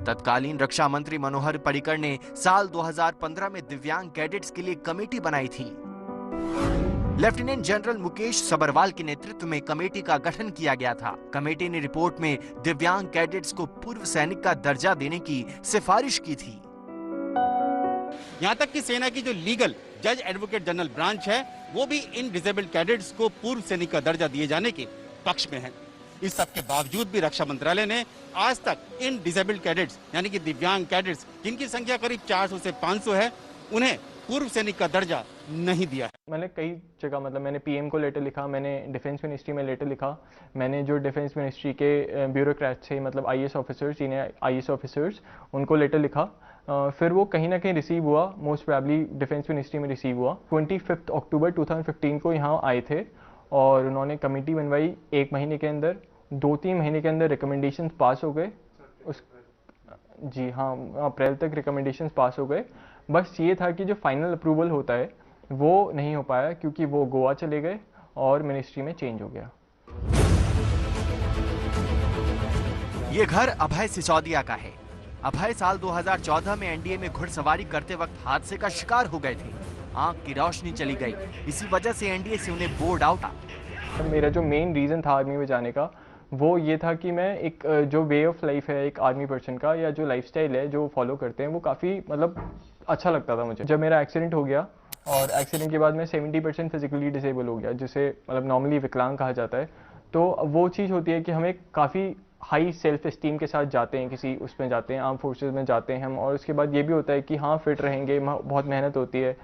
तत्कालीन रक्षा मंत्री मनोहर पर्रिकर ने साल 2015 में दिव्यांग कैडेट्स के लिए कमेटी बनाई थी। लेफ्टिनेंट जनरल मुकेश सबरवाल के नेतृत्व में कमेटी का गठन किया गया था। कमेटी ने रिपोर्ट में दिव्यांग कैडेट्स को पूर्व सैनिक का दर्जा देने की सिफारिश की थी। यहाँ तक कि सेना की जो लीगल जज एडवोकेट जनरल ब्रांच है वो भी इन डिसेबल्ड कैडेट्स को पूर्व सैनिक का दर्जा दिए जाने के पक्ष में है। इस सब के बावजूद भी रक्षा मंत्रालय ने आज तक इन डिसेबल्ड कैडेट्स यानी कि दिव्यांग कैडेट्स जिनकी संख्या करीब 400 से 500 है उन्हें पूर्व सैनिक का दर्जा नहीं दिया है। मैंने कई जगह मैंने पीएम को लेटर लिखा, मैंने डिफेंस मिनिस्ट्री में लेटर लिखा, मैंने जो डिफेंस मिनिस्ट्री के ब्यूरोक्रेट थे IAS officers, senior IAS officers, उनको लेटर लिखा। फिर वो कहीं ना कहीं रिसीव हुआ, मोस्ट प्रोबेबली डिफेंस मिनिस्ट्री में रिसीव हुआ। 25 अक्टूबर 2015 को यहाँ आए थे और उन्होंने कमेटी बनवाई। 1 महीने के अंदर 2-3 महीने के अंदर रिकमेंडेशंस पास हो गए। जी हाँ, अप्रैल तक रिकमेंडेशंस पास हो गए। बस ये था कि जो फाइनल अप्रूवल होता है वो नहीं हो पाया क्योंकि वो गोवा चले गए और मिनिस्ट्री में चेंज हो गया। ये घर अभय सिसोदिया का है। अभय साल 2014 में एनडीए में घुड़सवारी करते वक्त हादसे का शिकार हो गए थे। आंख की रोशनी चली गई, इसी वजह से एनडीए से उन्हें बोर्ड आउट। मेरा जो मेन रीज़न था आर्मी में जाने का वो ये था कि मैं एक जो वे ऑफ लाइफ है एक आर्मी पर्सन का या जो लाइफस्टाइल है जो फॉलो करते हैं वो काफ़ी अच्छा लगता था मुझे। जब मेरा एक्सीडेंट हो गया और एक्सीडेंट के बाद मैं 70% फिजिकली डिसेबल हो गया, जिसे नॉर्मली विकलांग कहा जाता है। तो वो चीज़ होती है कि हमें काफ़ी हाई सेल्फ एस्टीम के साथ जाते हैं, किसी उसमें जाते हैं, आर्म फोर्सेस में जाते हैं हम, और उसके बाद ये भी होता है कि हाँ फिट रहेंगे, बहुत मेहनत होती है।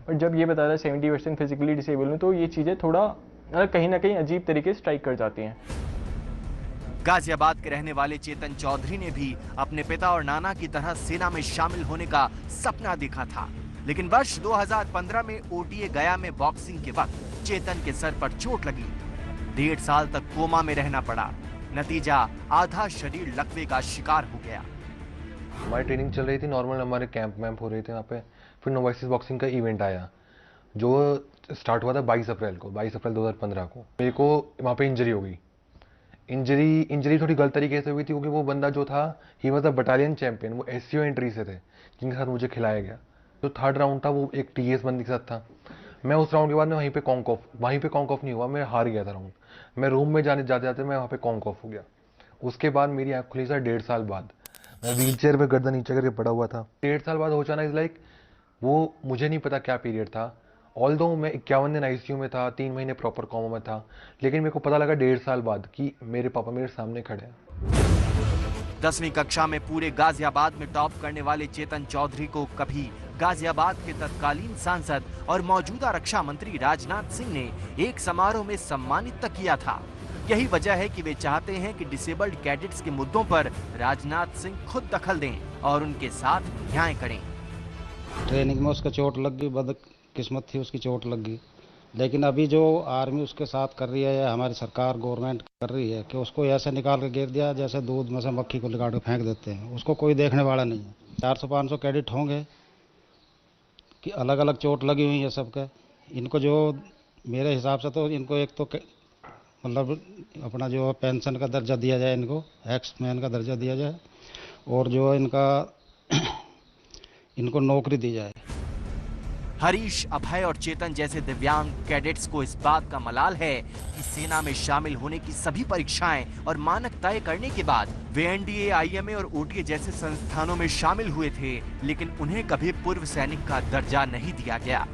बट जब ये बताया 70% फिजिकली डिसेबल हूँ तो ये चीज़ें थोड़ा कहीं ना कहीं अजीब तरीके से स्ट्राइक कर जाती हैं। गाजियाबाद के रहने वाले चेतन चौधरी ने भी अपने पिता और नाना की तरह सेना में शामिल होने का सपना देखा था, लेकिन वर्ष 2015 में ओटीए गया में बॉक्सिंग के वक्त चेतन के सर पर चोट लगी। 1.5 साल तक कोमा में रहना पड़ा। नतीजा आधा शरीर लकवे का शिकार हो गया। हमारी ट्रेनिंग चल रही थी, नॉर्मल हमारे कैंप वैम्प हो रहे थे वहाँ पे। फिर नोवाइसिस बॉक्सिंग का इवेंट आया जो स्टार्ट हुआ था 22 अप्रैल 2015 को। मेरे को वहाँ पे इंजरी हो गई। इंजरी थोड़ी गलत तरीके से हुई थी क्योंकि वो बंदा जो था he was a battalion champion, वो एससीओ एंट्री से थे जिनके साथ मुझे खिलाया गया। जो थर्ड राउंड था वो एक टीएस बंदी के साथ था। मैं उस राउंड के बाद में वहीं पे कॉन्क ऑफ नहीं हुआ, मैं हार गया था राउंड। मैं रूम में जाते जाते मैं वहाँ पे कॉन्क ऑफ हो गया। उसके बाद मेरी आँख खुली सर 1.5 साल बाद। मैं व्हील चेयर में गर्दन नीचे करके पड़ा हुआ था। 1.5 साल बाद हो जाना इज लाइक वो मुझे नहीं पता क्या पीरियड था। ऑल्दो मैं 51 दिन आईसीयू में था, 3 महीने प्रॉपर कोमा में था, लेकिन मेरे को पता लगा 1.5 साल बाद कि मेरे पापा मेरे सामने खड़े हैं। 10वीं कक्षा में पूरे गाजियाबाद में टॉप करने वाले चेतन चौधरी को कभी गाजियाबाद के तत्कालीन सांसद और मौजूदा रक्षा मंत्री राजनाथ सिंह ने एक समारोह में सम्मानित तक किया था। यही वजह है कि वे चाहते हैं कि डिसेबल्ड कैडेट्स के मुद्दों पर राजनाथ सिंह खुद दखल दें और उनके साथ न्याय करें। ट्रेनिंग में उसका चोट लग गई, बदकिस्मत थी उसकी, चोट लग गई। लेकिन अभी जो आर्मी उसके साथ कर रही है या हमारी सरकार गवर्नमेंट कर रही है कि उसको ऐसे निकाल के गिर दिया जैसे दूध में से मक्खी को निकाल के फेंक देते हैं, उसको कोई देखने वाला नहीं है। 400-500 कैडेट होंगे कि अलग अलग चोट लगी हुई है सबके। इनको जो मेरे हिसाब से तो इनको एक तो अपना जो पेंशन का दर्जा दिया जाए, इनको एक्स मैन का दर्जा दिया जाए, और जो इनको नौकरी दी जाए। हरीश, अभय और चेतन जैसे दिव्यांग कैडेट्स को इस बात का मलाल है कि सेना में शामिल होने की सभी परीक्षाएं और मानक तय करने के बाद वे एनडीए, आईएमए और ओटीए जैसे संस्थानों में शामिल हुए थे, लेकिन उन्हें कभी पूर्व सैनिक का दर्जा नहीं दिया गया।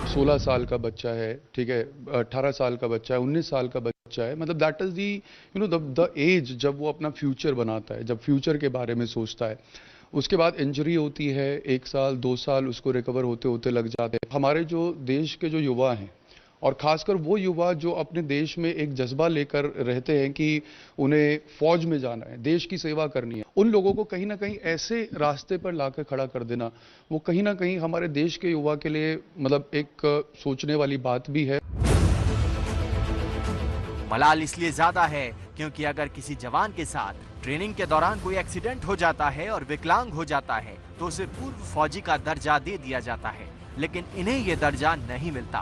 16 साल का बच्चा है, ठीक है, 18 साल का बच्चा है, 19 साल का बच्चा है, मतलब that is the the age जब वो अपना फ्यूचर बनाता है, जब फ्यूचर के बारे में सोचता है। उसके बाद इंजरी होती है, 1 साल 2 साल उसको रिकवर होते होते लग जाते हैं। हमारे जो देश के जो युवा हैं और खासकर वो युवा जो अपने देश में एक जज्बा लेकर रहते हैं कि उन्हें फौज में जाना है, देश की सेवा करनी है, उन लोगों को कहीं ना कहीं ऐसे रास्ते पर लाकर खड़ा कर देना, वो कहीं ना कहीं हमारे देश के युवा के लिए एक सोचने वाली बात भी है। मलाल इसलिए ज्यादा है क्योंकि अगर किसी जवान के साथ ट्रेनिंग के दौरान कोई एक्सीडेंट हो जाता है और विकलांग हो जाता है तो उसे पूर्व फौजी का दर्जा दे दिया जाता है, लेकिन इन्हें यह दर्जा नहीं मिलता।